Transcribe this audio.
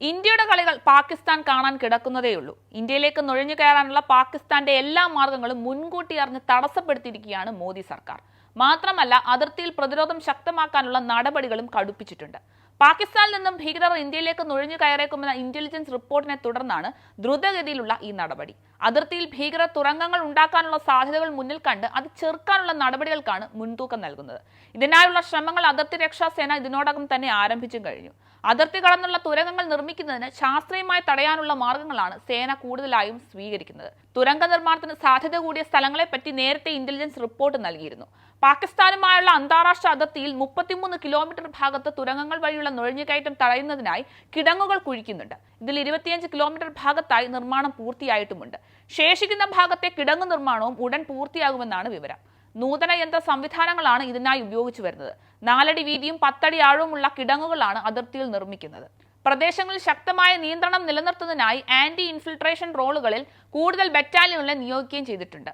ഇന്ത്യയുടെ കളികൾ പാകിസ്ഥാൻ കാണാൻ കിടക്കുന്നതേയുള്ളൂ. ഇന്ത്യയിലേക്ക് നുഴഞ്ഞു കയറാനുള്ള പാകിസ്ഥാന്റെ എല്ലാ മാർഗങ്ങളും മുൻകൂട്ടി അറിഞ്ഞ് തടസ്സപ്പെടുത്തിയിരിക്കുകയാണ് മോദി സർക്കാർ. മാത്രമല്ല, അതിർത്തിയിൽ പ്രതിരോധം ശക്തമാക്കാനുള്ള നടപടികളും കടുപ്പിച്ചിട്ടുണ്ട്. പാകിസ്ഥാനിൽ നിന്നും ഭീകരർ ഇന്ത്യയിലേക്ക് നുഴഞ്ഞു കയറേക്കുമെന്ന ഇന്റലിജൻസ് റിപ്പോർട്ടിനെ തുടർന്നാണ് ദ്രുതഗതിയിലുള്ള ഈ നടപടി. അതിർത്തിയിൽ ഭീകരർ തുരങ്കങ്ങൾ ഉണ്ടാക്കാനുള്ള സാധ്യതകൾ മുന്നിൽ കണ്ട് അത് ചെറുക്കാനുള്ള നടപടികൾക്കാണ് മുൻതൂക്കം നൽകുന്നത്. ഇതിനായുള്ള ശ്രമങ്ങൾ അതിർത്തി രക്ഷാസേന ഇതിനോടകം തന്നെ ആരംഭിച്ചും കഴിഞ്ഞു. അതിർത്തി കടന്നുള്ള തുരങ്കങ്ങൾ നിർമ്മിക്കുന്നതിന് ശാസ്ത്രീയമായി തടയാനുള്ള മാർഗങ്ങളാണ് സേന കൂടുതലായും സ്വീകരിക്കുന്നത്. തുരങ്ക നിർമ്മാണത്തിന് സാധ്യത കൂടിയ സ്ഥലങ്ങളെപ്പറ്റി നേരത്തെ ഇന്റലിജൻസ് റിപ്പോർട്ട് നൽകിയിരുന്നു. പാകിസ്ഥാനുമായുള്ള അന്താരാഷ്ട്ര അതിർത്തിയിൽ 33 കിലോമീറ്റർ ഭാഗത്ത് തുരങ്കങ്ങൾ വഴിയുള്ള നുഴഞ്ഞുകയറ്റം തടയുന്നതിനായി കിടങ്ങുകൾ കുഴിക്കുന്നുണ്ട്. ഇതിൽ 25 കിലോമീറ്റർ ഭാഗത്തായി നിർമ്മാണം പൂർത്തിയായിട്ടുമുണ്ട്. ശേഷിക്കുന്ന ഭാഗത്തെ കിടങ്ങു നിർമ്മാണവും ഉടൻ പൂർത്തിയാകുമെന്നാണ് വിവരം. നൂതന യന്ത്ര സംവിധാനങ്ങളാണ് ഇതിനായി ഉപയോഗിച്ചു വരുന്നത്. 4 അടി വീതിയും 10 അടി ആഴവുമുള്ള കിടങ്ങുകളാണ് അതിർത്തിയിൽ നിർമ്മിക്കുന്നത്. പ്രദേശങ്ങളിൽ ശക്തമായ നിയന്ത്രണം നിലനിർത്തുന്നതിനായി ആന്റി ഇൻഫിൽട്രേഷൻ റോളുകളിൽ കൂടുതൽ ബറ്റാലിയനുകളെ നിയോഗിക്കുകയും ചെയ്തിട്ടുണ്ട്.